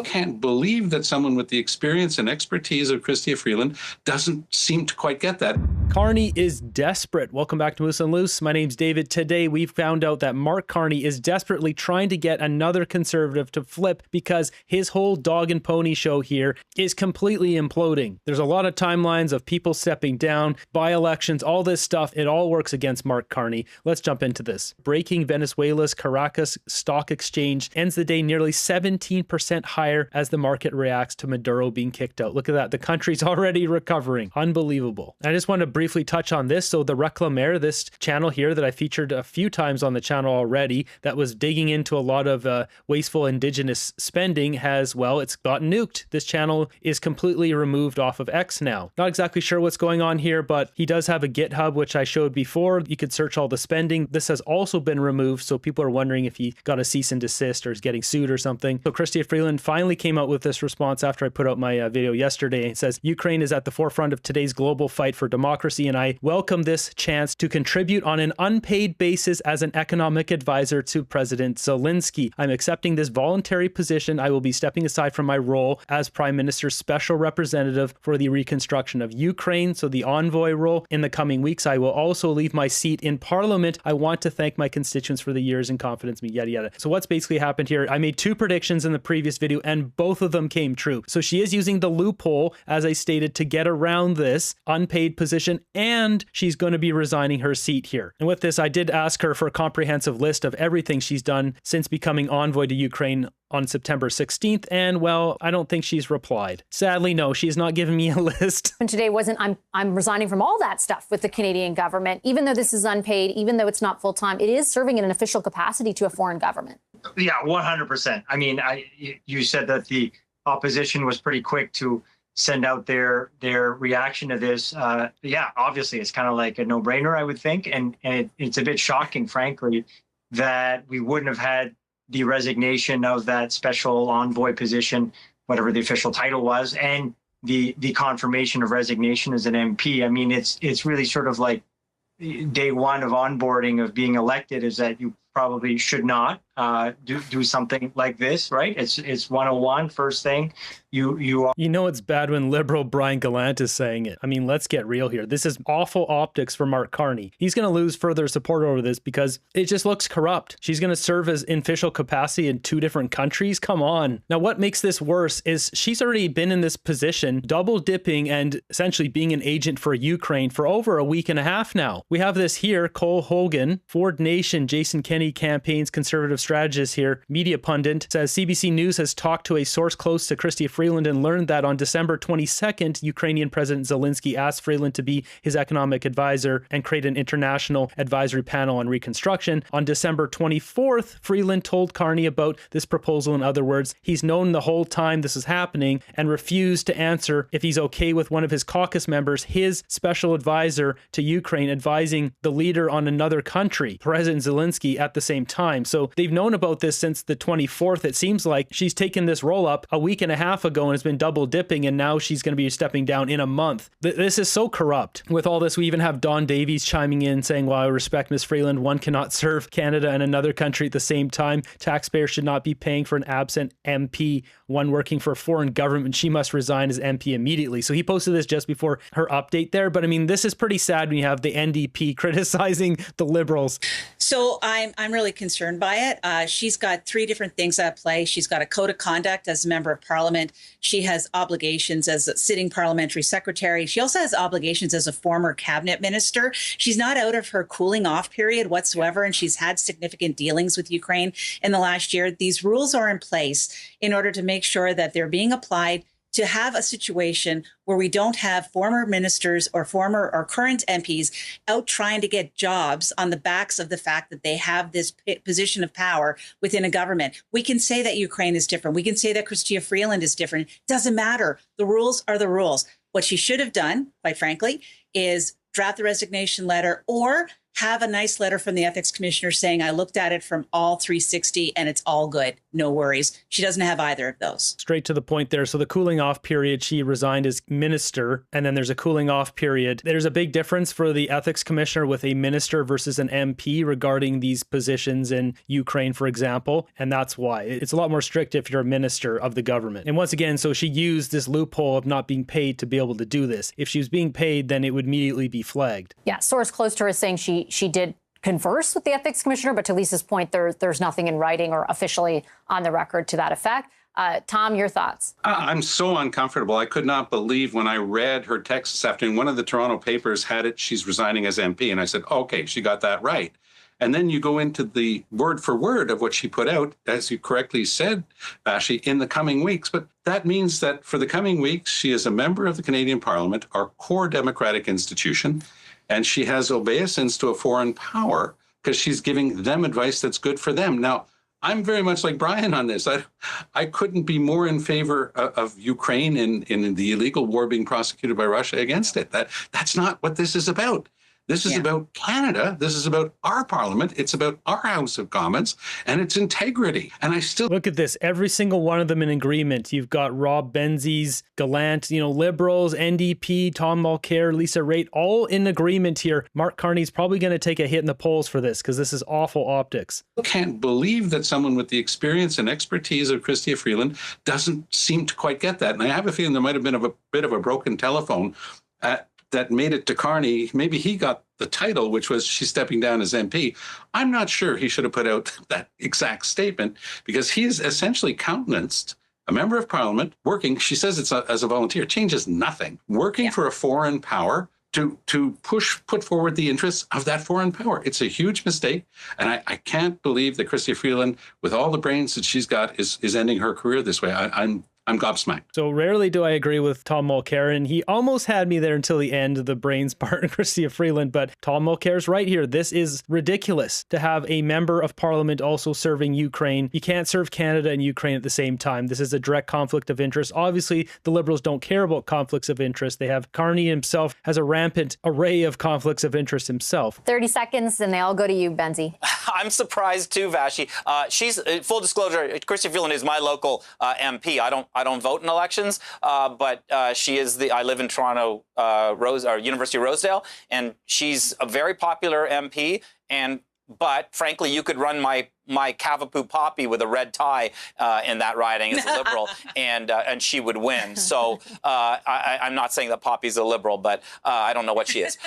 Can't believe that someone with the experience and expertise of Chrystia Freeland doesn't seem to quite get that. Carney is desperate. Welcome back to Moose and Loose. My name's David. Today, we've found out that Mark Carney is desperately trying to get another conservative to flip because his whole dog and pony show here is completely imploding. There's a lot of timelines of people stepping down, by-elections, all this stuff. It all works against Mark Carney. Let's jump into this. Breaking Venezuela's Caracas Stock Exchange ends the day nearly 17% higher as the market reacts to Maduro being kicked out. Look at that. The country's already recovering. Unbelievable. I just want to briefly touch on this. So the Reclamaire, this channel here that I featured a few times on the channel already, that was digging into a lot of wasteful indigenous spending has, well, it's gotten nuked. This channel is completely removed off of X now. Not exactly sure what's going on here, but he does have a GitHub, which I showed before. You could search all the spending. This has also been removed. So people are wondering if he got a cease and desist or is getting sued or something. So Chrystia Freeland finally came out with this response after I put out my video yesterday. It says, Ukraine is at the forefront of today's global fight for democracy, and I welcome this chance to contribute on an unpaid basis as an economic advisor to President Zelensky. I'm accepting this voluntary position. I will be stepping aside from my role as Prime Minister's special representative for the reconstruction of Ukraine, so the envoy role. In the coming weeks, I will also leave my seat in Parliament. I want to thank my constituents for the years and confidence in me, yada, yada. So what's basically happened here, I made two predictions in the previous video, and both of them came true. So she is using the loophole, as I stated, to get around this unpaid position, and she's going to be resigning her seat here. And with this, I did ask her for a comprehensive list of everything she's done since becoming envoy to Ukraine on September 16th, and well, I don't think she's replied. Sadly, no, she's not giving me a list. And today wasn't, I'm resigning from all that stuff with the Canadian government, even though this is unpaid, even though it's not full-time, it is serving in an official capacity to a foreign government. Yeah, 100%. I mean, you said that the opposition was pretty quick to send out their reaction to this. Yeah, obviously, it's kind of like a no-brainer, I would think. And it's a bit shocking, frankly, that we wouldn't have had the resignation of that special envoy position, whatever the official title was, and the confirmation of resignation as an MP. I mean, it's really sort of like day one of onboarding of being elected is that you probably should not do something like this, right? It's 101, first thing. You know it's bad when liberal Brian Gallant is saying it. I mean, let's get real here. This is awful optics for Mark Carney. He's going to lose further support over this because it just looks corrupt. She's going to serve as in official capacity in 2 different countries. Come on. Now, what makes this worse is she's already been in this position, double dipping and essentially being an agent for Ukraine for over a week and a half now. We have this here, Cole Hogan, Ford Nation, Jason Kenney campaigns, conservative strategist here, media pundit, says CBC News has talked to a source close to Chrystia Freeland and learned that on December 22nd, Ukrainian President Zelensky asked Freeland to be his economic advisor and create an international advisory panel on reconstruction. On December 24th, Freeland told Carney about this proposal. In other words, he's known the whole time this is happening and refused to answer if he's okay with one of his caucus members, his special advisor to Ukraine, advising the leader on another country, President Zelensky, at the same time. So they've known about this since the 24th. It seems like she's taken this roll up a week and a half ago and has been double dipping, and now she's going to be stepping down in a month. This is so corrupt. With all this, we even have Don Davies chiming in saying, while I respect Ms. Freeland, one cannot serve Canada and another country at the same time. Taxpayers should not be paying for an absent MP, one working for a foreign government. She must resign as MP immediately. So he posted this just before her update there. But I mean, this is pretty sad when you have the NDP criticizing the Liberals. So I'm really concerned by it. She's got 3 different things at play. She's got a code of conduct as a member of parliament. She has obligations as a sitting parliamentary secretary. She also has obligations as a former cabinet minister. She's not out of her cooling off period whatsoever, and she's had significant dealings with Ukraine in the last year. These rules are in place in order to make sure that they're being applied to have a situation where we don't have former ministers or former or current MPs out trying to get jobs on the backs of the fact that they have this position of power within a government. We can say that Ukraine is different. We can say that Chrystia Freeland is different. Doesn't matter. The rules are the rules. What she should have done, quite frankly, is draft the resignation letter or have a nice letter from the ethics commissioner saying, I looked at it from all 360 and it's all good. No worries. She doesn't have either of those. Straight to the point there. So the cooling off period, she resigned as minister, and then there's a cooling off period. There's a big difference for the ethics commissioner with a minister versus an MP regarding these positions in Ukraine, for example. And that's why it's a lot more strict if you're a minister of the government. And once again, so she used this loophole of not being paid to be able to do this. If she was being paid, then it would immediately be flagged. Yeah, source close to her is saying she did converse with the ethics commissioner, but to Lisa's point, there's nothing in writing or officially on the record to that effect. Tom, your thoughts? I'm so uncomfortable. I could not believe when I read her text this afternoon. One of the Toronto papers had it, she's resigning as MP. And I said, okay, she got that right. And then you go into the word for word of what she put out, as you correctly said, Bashi, in the coming weeks. But that means that for the coming weeks, she is a member of the Canadian Parliament, our core democratic institution, and she has obeisance to a foreign power because she's giving them advice that's good for them. Now, I'm very much like Brian on this. I couldn't be more in favor of Ukraine in the illegal war being prosecuted by Russia against it. That's not what this is about. This is about Canada. This is about our parliament. It's about our House of Commons and its integrity. And I still look at this. Every single one of them in agreement. You've got Rob Benzies, Gallant, Liberals, NDP, Tom Mulcair, Lisa Raitt, all in agreement here. Mark Carney's probably going to take a hit in the polls for this because this is awful optics. I can't believe that someone with the experience and expertise of Chrystia Freeland doesn't seem to quite get that. And I have a feeling there might have been a bit of a broken telephone that made it to Carney. Maybe he got the title, which was she's stepping down as MP. I'm not sure he should have put out that exact statement because he's essentially countenanced a member of parliament working, she says it's as a volunteer, changes nothing, working for a foreign power to put forward the interests of that foreign power. It's a huge mistake. And I can't believe that Chrystia Freeland, with all the brains that she's got, is ending her career this way. I'm gobsmacked. So rarely do I agree with Tom Mulcair, and he almost had me there until the end of the brains part of Chrystia Freeland, but Tom Mulcair's right here. This is ridiculous to have a member of parliament also serving Ukraine. You can't serve Canada and Ukraine at the same time. This is a direct conflict of interest. Obviously, the Liberals don't care about conflicts of interest. They have Carney himself has a rampant array of conflicts of interest himself. 30 seconds, and they all go to you, Benzie. I'm surprised too, Vashi. She's full disclosure. Chrystia Freeland is my local MP. I don't vote in elections, but she is I live in Toronto, University of Rosedale, and she's a very popular MP. But frankly, you could run my Cavapoo Poppy with a red tie in that riding as a Liberal, and she would win. So I'm not saying that Poppy's a Liberal, but I don't know what she is.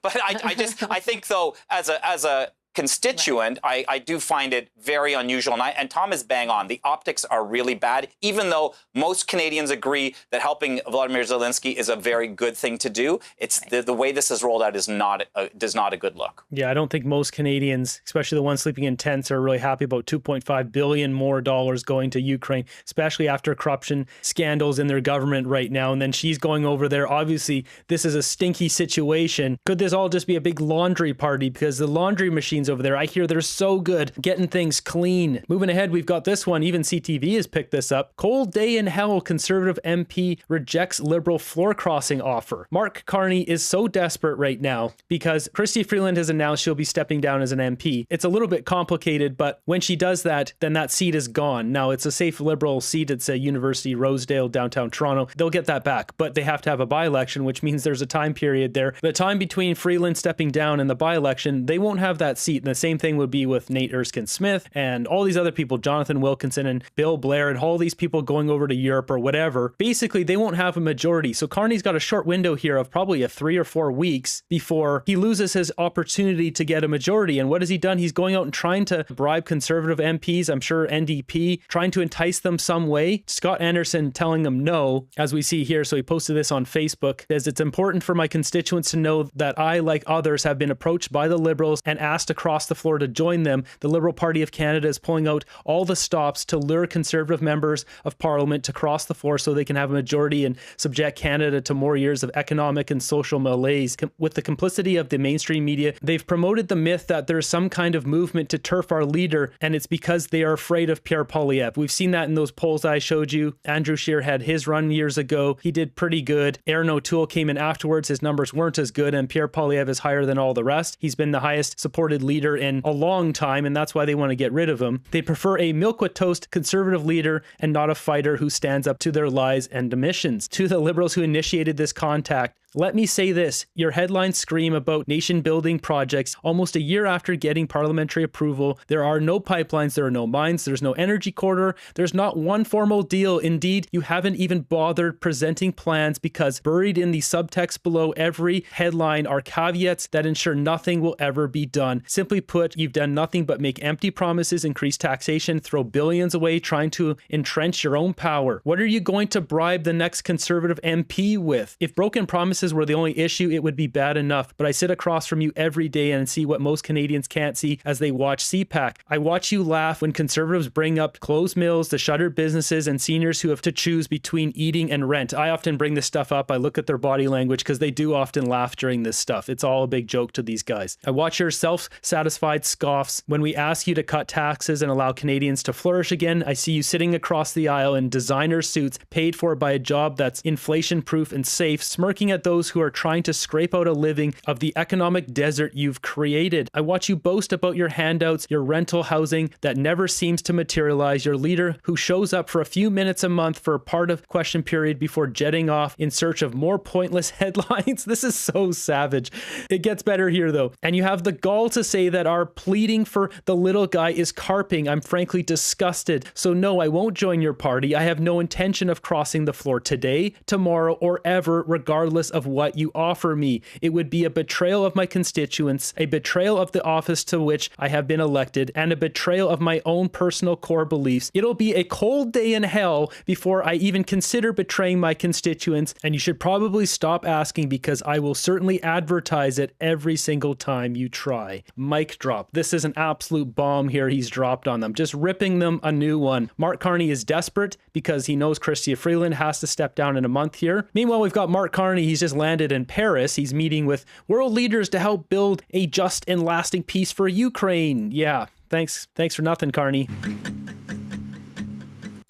But I think though, as a constituent, I do find it very unusual. And Tom is bang on. The optics are really bad, even though most Canadians agree that helping Vladimir Zelensky is a very good thing to do. It's the way this is rolled out is not a good look. Yeah, I don't think most Canadians, especially the ones sleeping in tents, are really happy about $2.5 billion more going to Ukraine, especially after corruption scandals in their government right now. And then she's going over there. Obviously, this is a stinky situation. Could this all just be a big laundry party? Because the laundry machines over there, I hear they're so good getting things clean. Moving ahead, we've got this one. Even CTV has picked this up. Cold day in hell. Conservative MP rejects Liberal floor crossing offer. Mark Carney is so desperate right now because Chrystia Freeland has announced she'll be stepping down as an MP. It's a little bit complicated, but when she does that, then that seat is gone. Now, it's a safe Liberal seat. It's a University Rosedale, downtown Toronto. They'll get that back, but they have to have a by-election, which means there's a time period there. The time between Freeland stepping down and the by-election, they won't have that seat. And the same thing would be with Nate Erskine-Smith and all these other people, Jonathan Wilkinson and Bill Blair and all these people going over to Europe or whatever. Basically, they won't have a majority. So Carney's got a short window here of probably 3 or 4 weeks before he loses his opportunity to get a majority. And what has he done? He's going out and trying to bribe Conservative MPs, I'm sure NDP, trying to entice them some way. Scott Anderson telling them no, as we see here. So he posted this on Facebook. Says, it's important for my constituents to know that I, like others, have been approached by the Liberals and asked to cross the floor to join them, the Liberal Party of Canada is pulling out all the stops to lure Conservative members of Parliament to cross the floor so they can have a majority and subject Canada to more years of economic and social malaise. With the complicity of the mainstream media, they've promoted the myth that there's some kind of movement to turf our leader, and it's because they are afraid of Pierre Poilievre. We've seen that in those polls I showed you. Andrew Scheer had his run years ago. He did pretty good. Aaron O'Toole came in afterwards. His numbers weren't as good, and Pierre Poilievre is higher than all the rest. He's been the highest supported leader in a long time, and that's why they want to get rid of him. They prefer a milk with toast Conservative leader and not a fighter who stands up to their lies and omissions. To the Liberals who initiated this contact, let me say this. Your headlines scream about nation-building projects almost a year after getting parliamentary approval. There are no pipelines, there are no mines, there's no energy corridor, there's not one formal deal. Indeed, you haven't even bothered presenting plans because buried in the subtext below every headline are caveats that ensure nothing will ever be done. Simply put, you've done nothing but make empty promises, increase taxation, throw billions away trying to entrench your own power. What are you going to bribe the next Conservative MP with? If broken promises were the only issue, it would be bad enough. But I sit across from you every day and see what most Canadians can't see as they watch CPAC. I watch you laugh when Conservatives bring up closed mills, the shuttered businesses, and seniors who have to choose between eating and rent. I often bring this stuff up. I look at their body language because they do often laugh during this stuff. It's all a big joke to these guys. I watch your self-satisfied scoffs when we ask you to cut taxes and allow Canadians to flourish again. I see you sitting across the aisle in designer suits paid for by a job that's inflation-proof and safe, smirking at those who are trying to scrape out a living of the economic desert you've created. I watch you boast about your handouts, your rental housing that never seems to materialize, your leader who shows up for a few minutes a month for a part of question period before jetting off in search of more pointless headlines. This is so savage. It gets better here though. And you have the gall to say that our pleading for the little guy is carping. I'm frankly disgusted. So no, I won't join your party. I have no intention of crossing the floor today, tomorrow, or ever, regardless of what you offer me. It would be a betrayal of my constituents, a betrayal of the office to which I have been elected, and a betrayal of my own personal core beliefs. It'll be a cold day in hell before I even consider betraying my constituents, and you should probably stop asking because I will certainly advertise it every single time you try. Mic drop. This is an absolute bomb here he's dropped on them, just ripping them a new one. Mark Carney is desperate because he knows Chrystia Freeland has to step down in a month here. Meanwhile, we've got Mark Carney. He's just landed in Paris. He's meeting with world leaders to help build a just and lasting peace for Ukraine. Yeah, thanks for nothing, Carney.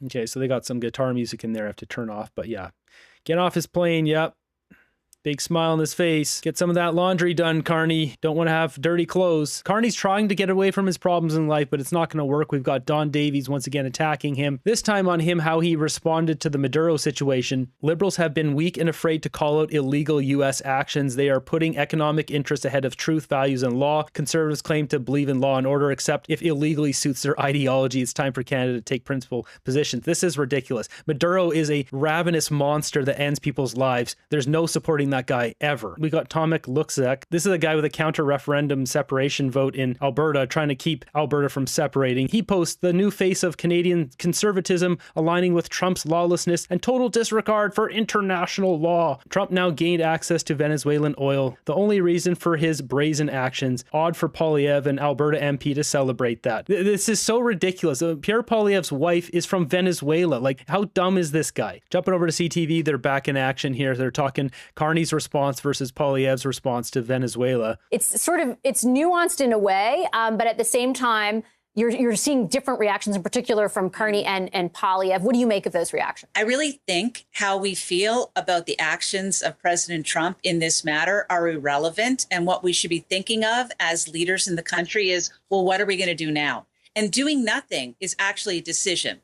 Okay, so they got some guitar music in there I have to turn off, but yeah. Get off his plane, yep. Big smile on his face. Get some of that laundry done, Carney. Don't want to have dirty clothes. Carney's trying to get away from his problems in life, but it's not going to work. We've got Don Davies once again attacking him. This time on him, how he responded to the Maduro situation. Liberals have been weak and afraid to call out illegal U.S. actions. They are putting economic interests ahead of truth, values, and law. Conservatives claim to believe in law and order, except if illegally suits their ideology. It's time for Canada to take principled positions. This is ridiculous. Maduro is a ravenous monster that ends people's lives. There's no supporting that guy ever. We got Tomek Luksek. This is a guy with a counter-referendum separation vote in Alberta, trying to keep Alberta from separating. He posts the new face of Canadian conservatism, aligning with Trump's lawlessness and total disregard for international law. Trump now gained access to Venezuelan oil. The only reason for his brazen actions. Odd for Poilievre, an Alberta MP, to celebrate that. This is so ridiculous. Pierre Poilievre's wife is from Venezuela. Like, how dumb is this guy? Jumping over to CTV, they're back in action here. They're talking Carney's response versus Poilievre's response to Venezuela. It's nuanced in a way, but at the same time, you're seeing different reactions, in particular from Carney and Poilievre. What do you make of those reactions? I really think how we feel about the actions of President Trump in this matter are irrelevant. And what we should be thinking of as leaders in the country is, well, what are we going to do now? And doing nothing is actually a decision.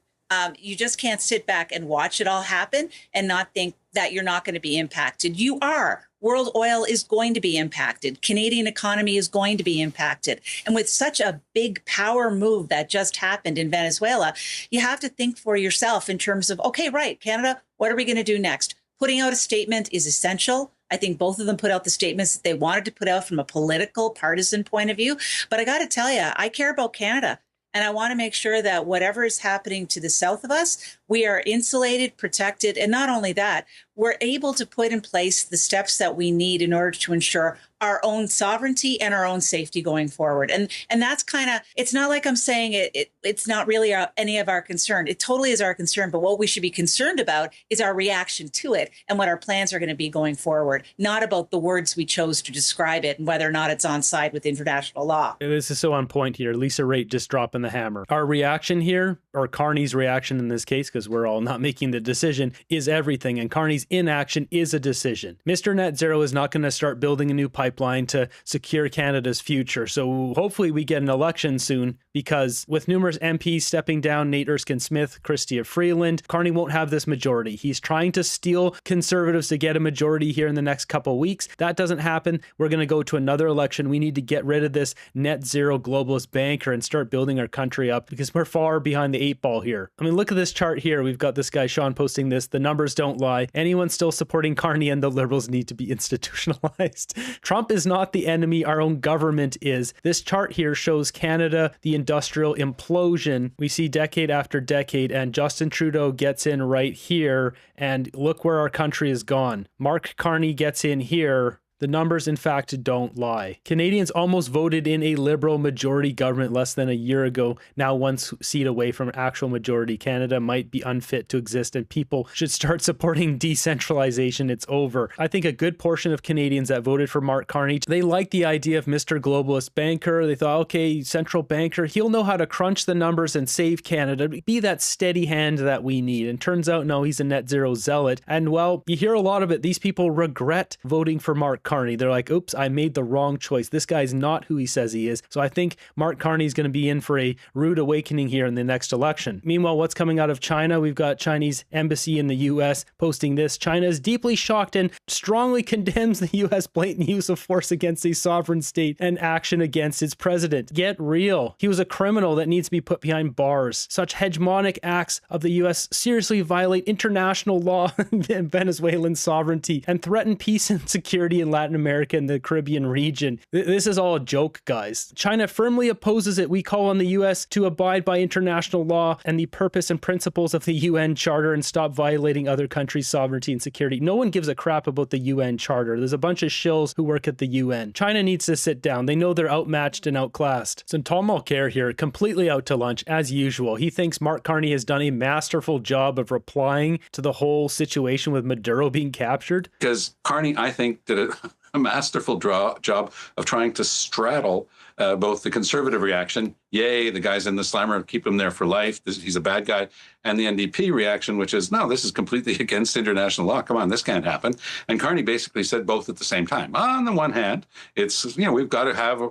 You just can't sit back and watch it all happen and not think that you're not going to be impacted. You are. World oil is going to be impacted. Canadian economy is going to be impacted. And with such a big power move that just happened in Venezuela, you have to think for yourself in terms of, okay, right, Canada, what are we going to do next? Putting out a statement is essential. I think both of them put out the statements that they wanted to put out from a political, partisan point of view. But I got to tell you, I care about Canada. And I want to make sure that whatever is happening to the south of us, we are insulated, protected, and not only that, we're able to put in place the steps that we need in order to ensure our own sovereignty and our own safety going forward. And that's kind of, it's not like I'm saying it's not really any of our concern. It totally is our concern. But what we should be concerned about is our reaction to it and what our plans are going to be going forward, not about the words we chose to describe it and whether or not it's on side with international law. This is so on point here. Lisa Raitt just dropping the hammer. Our reaction here, or Carney's reaction in this case, because we're all not making the decision, is everything. And Carney's inaction is a decision. Mr. Net Zero is not going to start building a new pipeline to secure Canada's future. So hopefully we get an election soon, because with numerous MPs stepping down, Nate Erskine-Smith, Chrystia Freeland, Carney won't have this majority. He's trying to steal Conservatives to get a majority here in the next couple of weeks. That doesn't happen. We're going to go to another election. We need to get rid of this net zero globalist banker and start building our country up, because we're far behind the 8 ball here. I mean, look at this chart here. We've got this guy, Sean, posting this. The numbers don't lie. Anyone still supporting Carney and the Liberals need to be institutionalized. Trump is not the enemy. Our own government is. This chart here shows Canada, the industrial implosion. We see decade after decade, and Justin Trudeau gets in right here, and look where our country has gone. Mark Carney gets in here. The numbers, in fact, don't lie. Canadians almost voted in a Liberal majority government less than a year ago, now one seat away from actual majority. Canada might be unfit to exist, and people should start supporting decentralization. It's over. I think a good portion of Canadians that voted for Mark Carney, they liked the idea of Mr. Globalist Banker. They thought, okay, central banker, he'll know how to crunch the numbers and save Canada, be that steady hand that we need. And turns out, no, he's a net zero zealot. And well, you hear a lot of it. These people regret voting for Mark Carney. They're like, oops, I made the wrong choice. This guy's not who he says he is. So I think Mark Carney is going to be in for a rude awakening here in the next election. Meanwhile, what's coming out of China? We've got Chinese embassy in the U.S. posting this. China is deeply shocked and strongly condemns the U.S. blatant use of force against a sovereign state and action against its president. Get real. He was a criminal that needs to be put behind bars. Such hegemonic acts of the U.S. seriously violate international law and Venezuelan sovereignty and threaten peace and security in Latin America and the Caribbean region. This is all a joke, guys. China firmly opposes it. We call on the U.S. to abide by international law and the purpose and principles of the UN Charter and stop violating other countries' sovereignty and security. No one gives a crap about the UN Charter. There's a bunch of shills who work at the UN. China needs to sit down. They know they're outmatched and outclassed. So Tom Mulcair here, completely out to lunch as usual. He thinks Mark Carney has done a masterful job of replying to the whole situation with Maduro being captured. Because Carney, I think, did a masterful job of trying to straddle both the conservative reaction, yay, the guy's in the slammer, keep him there for life, he's a bad guy, and the NDP reaction, which is, no, this is completely against international law. Come on, this can't happen. And Carney basically said both at the same time. On the one hand, it's, we've got to have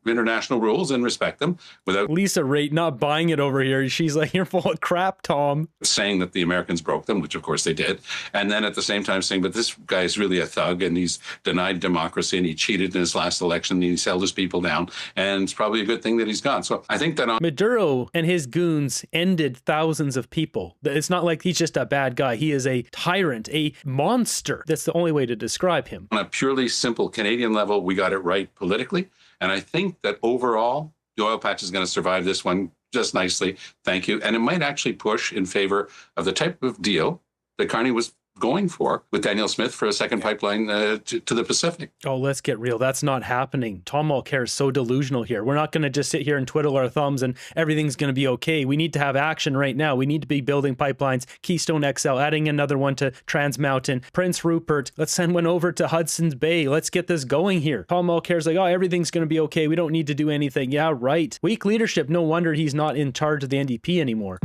international rules and respect them without Lisa Raitt not buying it over here. She's like, you're full of crap, Tom. Saying that the Americans broke them, which of course they did. And then at the same time saying, but this guy's really a thug and he's denied democracy and he cheated in his last election and he held his people down. And it's probably a good thing that he's gone. So I think that Maduro and his goons ended thousands of people. It's not like he's just a bad guy. He is a tyrant, a monster. That's the only way to describe him. On a purely simple Canadian level, we got it right politically. And I think that overall, the oil patch is going to survive this one just nicely. Thank you. And it might actually push in favor of the type of deal that Carney was going for with Daniel Smith for a second pipeline to the Pacific. Oh, let's get real. That's not happening. Tom Mulcair is so delusional here. We're not going to just sit here and twiddle our thumbs and everything's going to be okay. We need to have action right now. We need to be building pipelines, Keystone XL, adding another one to Trans Mountain, Prince Rupert. Let's send one over to Hudson's Bay. Let's get this going here. Tom Mulcair's like, oh, everything's going to be okay. We don't need to do anything. Yeah, right. Weak leadership. No wonder he's not in charge of the NDP anymore.